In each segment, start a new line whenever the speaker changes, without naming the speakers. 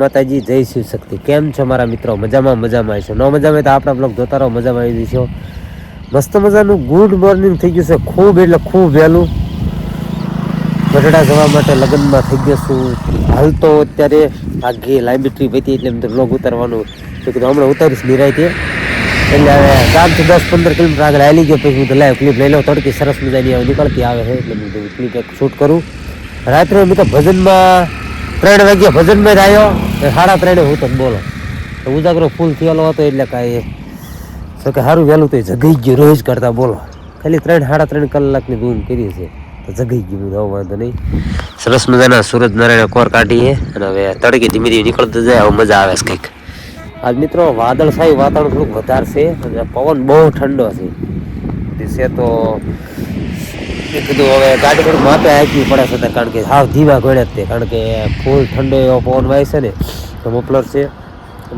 માતાજી જય શિવ શક્તિ. કેમ છો મારા મિત્રો? મજામાં આવીશું. ન મજામાં તો આપણા બ્લોગ જોતા રહો, મજામાં આવી જઈશું. મસ્ત મજાનું ગુડ મોર્નિંગ થઈ ગયું છે. ખૂબ એટલે ખૂબ વહેલું ગઢડા જવા માટે લગ્નમાં થઈ ગયો છું. હાલ તો અત્યારે ભાગી લાઇબ્રેરી વધી એટલે એમ તો બ્લોગ ઉતારવાનું તો કીધું હમણાં ઉતારીશ નિરાયતે. એટલે હવે ગામથી 10-15 કિલોમીટર આગળ હાલી ગયો. પછી હું તો લાઈવ ક્લિપ લઈ લઉં. તડકી સરસ મજાની નીકળતી આવે છે એટલે હું ક્લિપ એક શૂટ કરું. રાત્રે મેં તો ભજનમાં 3 વાગ્યા ભજનમાં જ આવ્યો. 3:30 હું તો બોલો ઉજાગરો ફૂલ થયેલો હતો એટલે કાંઈ તો કે સારું વહેલું તો જગાઈ ગયું રોજ કરતા બોલો. ખાલી 3-3.5 કલાકની ઊંઘ કરી છે તો જગાઈ ગયું. હું વાંધો નહીં. સરસ મજાના સૂરજ નારાયણ કોર કાઢીએ અને હવે તડકે ધીમે ધીમે નીકળતું જાય. હવે મજા આવે છે કંઈક. આજ મિત્રો વાદળછાયું વાતાવરણ થોડુંક વધારે છે અને પવન બહુ ઠંડો છે તો કીધું હવે ગાડી થોડું માપે હાંકવી પડે છે કારણ કે હાવ ધીમા ગળે જ તે કારણ કે ફૂલ ઠંડો એવો પવન વાય છે ને તો મફલર છે.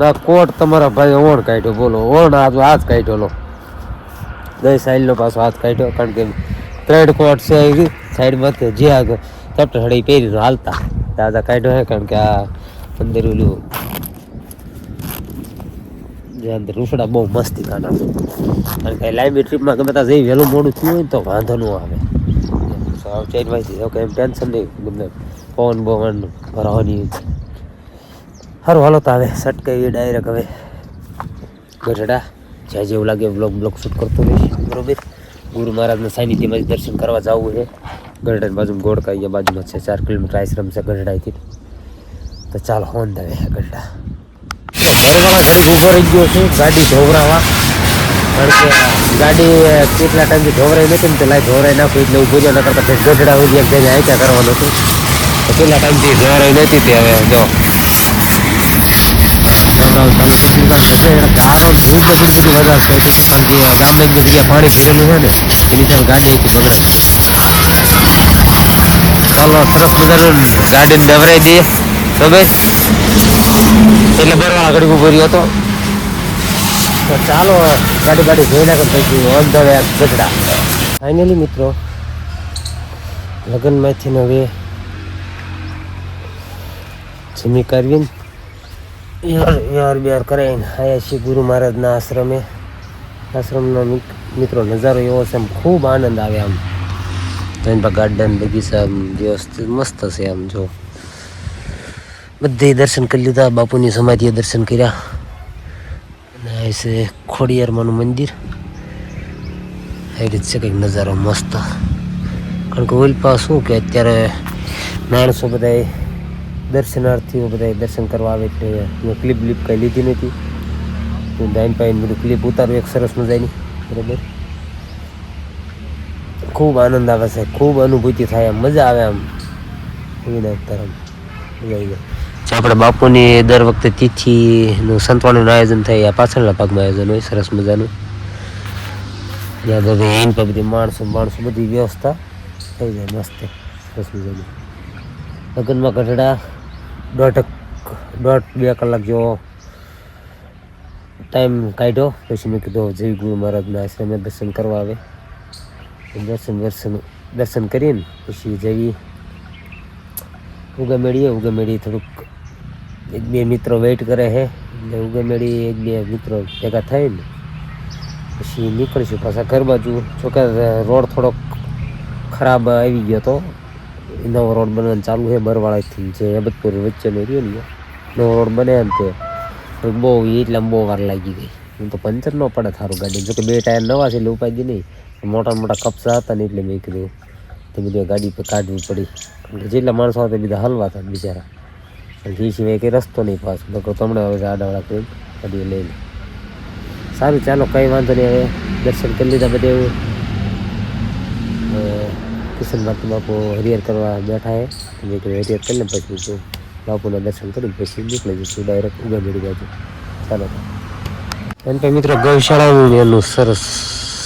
ના કોટ તમારા ભાઈ ઓણ કાઢ્યો બોલો. ઓણ હાથ કાઢ્યો લો. દઈ સાઈડનો પાછો હાથ કાઢ્યો કારણ કે 3 કોટ છે એવી સાઈડમાં જે આગળ ચપટ હળી પહેરી હાલતા દાદા કાઢ્યો છે કારણ કે આ અંદર ઓલું જે અંદર રૂસડા બહુ મસ્તી કાઢા કારણ કે લાંબી ટ્રીપમાં ગમે ત્યાં જઈ વહેલું મોડું થયું હોય ને તો વાંધો ન આવે. 4 વાગ્યે એમ ટેન્શન નહીં. ગમે પવન બવન ભરવાની સારું હાલો તો આવે સટકાવી ડાયરેક્ટ હવે ગઢડા જ્યાં જેવું લાગે બ્લોગ શૂટ કરતો રહીશ. બરોબર. ગુરુ મહારાજના સાનિધ્યમાં દર્શન કરવા જવું છે. ગઢડાની બાજુમાં ગોળકા અહીંયા બાજુમાં છે. 4 કિલોમીટર આશ્રમ છે ગઢડાથી. તો ચાલો હોંદ આવે ગઢડા. ઘરવાળા ઘડીક ઊભો રહી ગયો છે ગાડી ધોવરાવા કારણ કે ગાડી કેટલા ટાઈમથી ધોવરાઈ નથી ને તો લાઈ ધોવરાઈ નાખું એટલે ઊભો રહ્યો. ન કરતા ગઢડા સુધી એક જગ્યાએ આંક્યા કરવાનું હતું તો કેટલા ટાઈમથી ધોવરાઈ નથી તે હવે જો ગારો ઊંઘ બધી વધારે થાય છે કારણ કે ગામમાં જગ્યા પાણી ભરેલું છે ને એની ત્યાં ગાડી બગડે. ચાલો સરસ મજાનું ગાડીને ડવરાઈ દઈએ બરાબર. એટલે બરવાળા ઘડી ઉભો રહ્યો હતો તો ચાલો ગાડી જોઈ નાખે પછી on the way Gadhada. Finally મિત્રો લગ્નમાંથી હવે જમી કરવીને યાર કરાવીને આવ્યા છીએ ગુરુ મહારાજના આશ્રમનો મિત્રો નજારો એવો છે આમ ખૂબ આનંદ આવે. આમ ગાર્ડન બગીચા વ્યવસ્થિત મસ્ત છે. આમ જો બધે દર્શન કરી લીધા. બાપુની સમાધિએ દર્શન કર્યા અને આ છે ખોડિયારમાંનું મંદિર. એ રીતે છે કંઈક નજારો મસ્ત કારણ કે ઓલપા શું કે અત્યારે માણસો બધા દર્શનાર્થીઓ બધા દર્શન કરવા આવે એટલે મેં ક્લિપ કંઈ લીધી નથી. હું ડાઈન પાઈને બધું ક્લિપ ઉતારું એક સરસ મજાની. બરાબર. ખૂબ આનંદ આવે છે. ખૂબ અનુભૂતિ થાય. આમ મજા આવે. આમ વિનાયક તરફ મજા આવી જાય. આપણે બાપુની દર વખતે તિથિનું સંતવાણીનું આયોજન થાય. આ પાછળના ભાગમાં આયોજન હોય સરસ મજાનું. ત્યાં બધી એન પર બધી માણસો બધી વ્યવસ્થા થઈ જાય મસ્ત સરસ મજાની. લગ્નમાં ગઢડા 1.5-2 કલાક જેવો ટાઈમ કાઢ્યો. પછી મેં કીધું જય ગુરુ મહારાજના આશ્રમે દર્શન કરવા આવે. દર્શન કરીને પછી જવી ઉગામેડી થોડુંક 1-2 મિત્રો વેઇટ કરે છે એટલે ઉગામેડી 1-2 મિત્રો ભેગા થઈને પછી નીકળીશું પાછા ઘર બાજુ. જોકે રોડ થોડોક ખરાબ આવી ગયો હતો. નવો રોડ બનવાનું ચાલુ છે બરવાળાથી જે અબતપુર વચ્ચેનો રહ્યો ને નવો રોડ બને ને તે બહુ વાર લાગી ગઈ. હું તો પંચર ન પડે સારું ગાડી. જોકે 2 ટાયર નવા છે એટલે ઉપાય નહીં. મોટા કપસા હતા ને એટલે મેં કીધું તે બધી ગાડી પર કાઢવી પડી. જેટલા માણસો હતા બધા હલવા હતા બિચારા. એ સિવાય કંઈ રસ્તો નહીં પાછો લોકો તમને હવે આડાવાળા કરી ગાડીઓ લઈને. સારું ચાલો કંઈ વાંધો નહીં. હવે દર્શન કરી લીધા બધે એવું. કિશન બાપુ હરિહર કરવા બેઠા છે. મેં કીધું હરિહર કરીને પછી બાપુના દર્શન કરીને પછી નીકળી જઈશું ડાયરેક્ટ ઉગામેડી બાજુ. ચાલો એમ તો મિત્રો ગૌશાળાનું એનું સરસ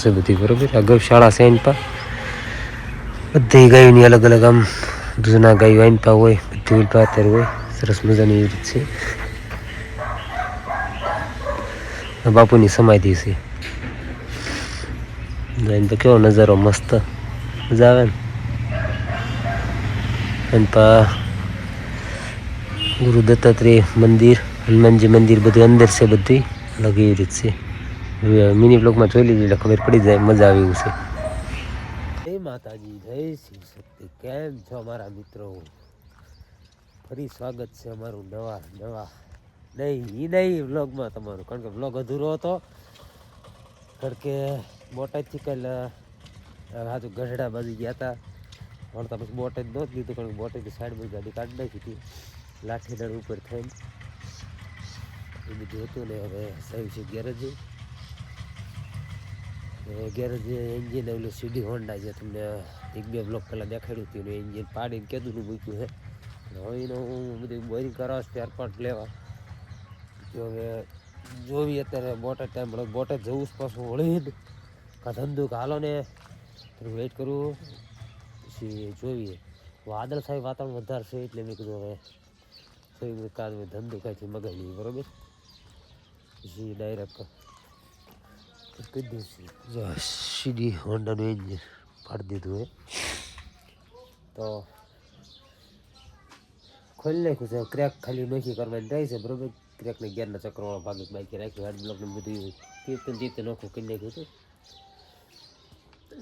છે બધી. બરાબર. આ ગૌશાળા છે એની પા બધી ગાયોની અલગ અલગ આમ જૂના ગાયો એની પા હોય બધી ઉલપા અત્યારે હોય સરસ મજાની એવી રીત છે. બાપુની સમાધિ છે. એમ તો કેવો નજારો મસ્ત મજા આવે ને. એની પા ગુરુ દત્તાત્રેય મંદિર, હનુમાનજી મંદિર બધું અંદર છે, બધી અલગ એવી રીત છે. મિની બ્લોગમાં જોઈ લીધી એટલે ખબર પડી જાય, મજા આવી છે. જય માતાજી, જય શિવ શક્તિ. કેમ છો મારા મિત્રો? ફરી સ્વાગત છે અમારું નવા નહીં વ્લોગમાં તમારું. કારણ કે વ્લોગ અધૂરો હતો, કારણ કે બોટાદથી કાલ હાજુ ગઢડા બાજુ ગયા હતા. વળતા પછી બોટાદ નહોતું લીધું, કારણ કે બોટાદની સાઈડમાં ગાડી કાઢી નાખી હતી લાઠીદળ ઉપર થઈને. એ બધું હતું ને હવે સહી છે ગેરેજ એન્જિન એવલું સીડી હોન્ડા છે, તમને 1-2 બ્લોક પહેલાં દેખાડ્યું હતું. એનું એન્જિન પાડીને કીધું મૂક્યું છે. હવે એનું હું બધું બોરિંગ કરાવ સ્પેર પાર્ટ લેવા. તો હવે જોવી અત્યારે બોટાદ ટાઈમ મળે, બોટાદ જવું પાછું વળી ને કાં ધંધો હાલો ને વેઇટ કરવું, પછી જોઈએ. વાદળ થાય વાતાવરણ વધારે છે એટલે મેં કીધું હવે કાલ ધંધો કાંઈથી મગાવી લઈએ, બરાબર. પછી ડાયરેક્ટ કહી દઈશું. જો સીડી હોન્ડાનું એન્જિન પાડી દીધું હે, તો ખોલી નાખ્યું છે. ક્રેક ખાલી નોખી કરવાની થાય છે, બરાબર. ક્રેકને ગેરના ચક્રવાળો ભાગ બાકી રાખ્યું, હેડ બ્લોકને બધું રીતે નોખું કરી નાખ્યું હતું.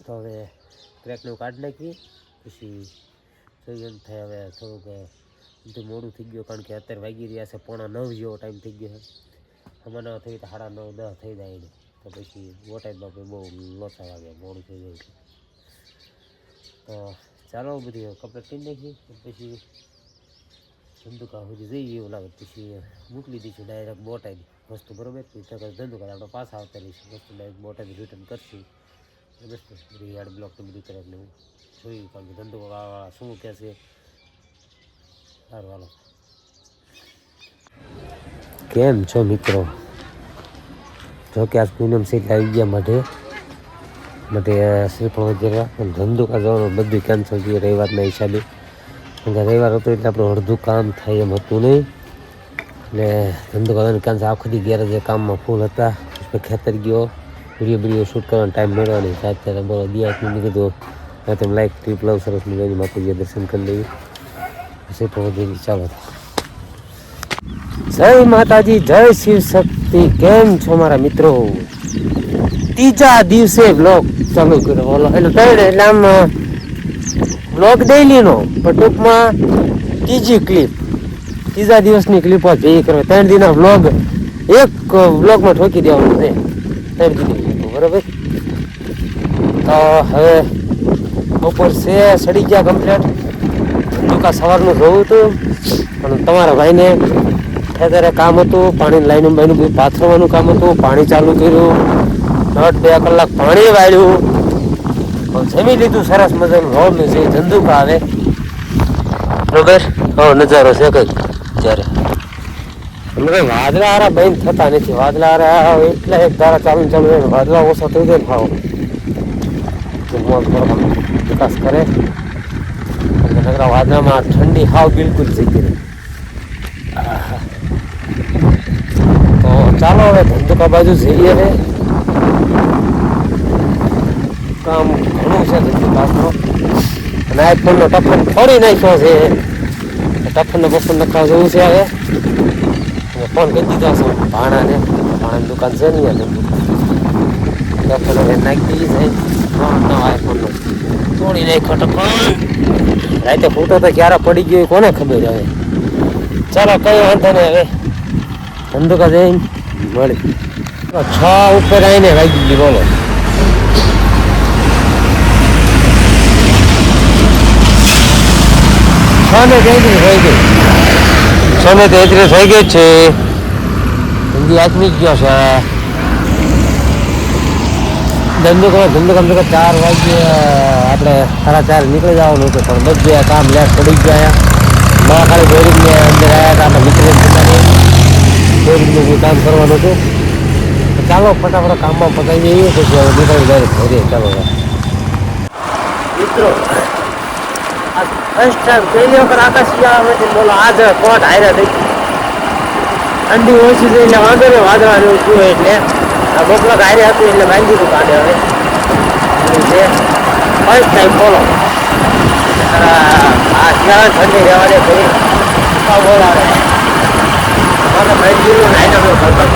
તો હવે ક્રેકને કાઢી નાખીએ, પછી જોઈએ એમ થાય. હવે થોડુંક બધું મોડું થઈ ગયું, કારણ કે અત્યારે વાગી રહ્યા છે 9:15 જેવો ટાઈમ થઈ ગયો છે. હમણાં થઈ તો 9:30-10 થઈ જાય ને, તો પછી બોટાદ બાપે બહુ લોચા વાગે, મોડું થઈ જાય. તો ચાલો બધી કપડાં કરી નાખીએ, પછી ધંધુકા સુધી જઈએ એવું લાગે. પછી મોકલી દઈશું ડાયરેક્ટ બોટાદ વસ્તુ, બરાબર. ધંધુકા આપણે પાછા આવતા રહીશું, વસ્તુ ડાયરેક્ટ બોટાદ રિટર્ન કરશું. બધી યાર્ડ બ્લોક બધું કરે એટલે હું જોયું, કારણ કે ધંધુકા શું કહે છે. સારું, હાલો. કેમ છો મિત્રો? જો કે આજ પૂનમ સીટ આવી ગયા માટે શ્રીફળ વગેરે ધંધુકા જવાનું બધું કેન્સલ થયું રવિવારના હિસાબે. કારણ કે રવિવાર હતો એટલે આપણું અડધું કામ થાય એમ હતું નહીં, એટલે ધંધુકા કેન્સલ. આખો દી ગેરેજ કામમાં ફૂલ હતા. પછી ખેતર ગયો, વિડીયો શૂટ કરવાનો ટાઈમ મેળવ્યો નહીં. અત્યારે બોલો દિયાતનું કીધું તમે લાઈક ટ્રીપ લઉં સરસ મજાની, માતાજીએ દર્શન કરી લેવી. શ્રીફળ વગેરે ચાલો. જય માતાજી, જય શિવ શક્તિ. કેમ છો મારા મિત્રો? ત્રીજા દિવસે બ્લોગ ચાલુ કર્યો, બોલો. એટલે આમ બ્લોગ ડેઈલીનો, પણ ટૂંકમાં ત્રીજી ક્લિપ, ત્રીજા દિવસની ક્લિપો ભેગી કરવા. 3 દિનના બ્લોગ એક બ્લોગમાં ઠોકી દેવાનું છે, 3 દિનની ક્લિપો, બરાબર. તો હવે બપોર છે સડી ગયા કમ્પ્લેટ. ધંધુકા સવારનું જોવું હતું, પણ તમારા ભાઈને અત્યારે કામ હતું, પાણી લાઈન બાઈનું બધું પાથરવાનું કામ હતું. પાણી ચાલુ કર્યું, 2 કલાક પાણી વાળ્યું, જમી લીધું સરસ મજાનું. રોડ છે ધંધુકા આવે, બરોબર. નજારો છે કંઈક જ્યારે વાદળા હારા બંધ થતા નથી. વાદળા હારા એટલા એક ધારા ચાલુ વાદળા ઓછા થઈ જાય ને ભાવ વિકાસ કરે. વાદળામાં ઠંડી હાવ બિલકુલ થઈ ગઈ. તો ચાલો હવે ધંધુકા બાજુ જઈએ. ને કામ ઘણું છે ધંધુકાનો, અને આઈફોનનો ટફન ફોડી નાખ્યો છે. ટફનને પસંદ નખાવ જેવું છે. હવે ફોન કરી દીધો છે ભાણાને, ભાણાની દુકાન છે નહીં, ટફન હવે નાખી દીધી છે. નવા આઈફોનનો તોડી નાખ્યો ટફન. રાતે ફૂટો તો ક્યારે પડી ગયો કોને ખબર. હવે ચાલો કઈ વાંધો નહીં, હવે ધંધુકા જઈને મળી. 6 ઉપર આવીને વાગી ગઈ, બોલો. છને 33 થઈ ગઈ છે. હિન્દી આચમી ગયો છે. ધંધુકા 4 વાગે આપણે 4:30 નીકળી જવાનું હતું, પણ બધું કામ લેટ પડી ગયા. ખાલી બોરિંગને અંદર આવ્યા હતા, આપણે નીકળી બોરિંગનું કામ કરવાનું હતું. ચાલો ફટાફટ કામમાં પતાવી દઈએ, પછી હવે નીકળી જાય ઘરે. ચાલો મિત્રો, ફર્સ્ટ ટાઈમ પહેલી વખત આકાશ શિયાળામાંથી બોલો આજ કોટ હાર્યા થઈ. ઠંડી ઓછી થઈ એટલે વાંધો નહીં, વાદળા જેવું થયું એટલે આ બોકલા હારે હતું એટલે બાંધી દીધું કાઢે. હવે છે ફર્સ્ટ ટાઈમ બોલો આ શિયાળા ઠંડી રહેવા દે ફરી બોલાવે. મારા ભાઈ જેવો નાયનો કરતા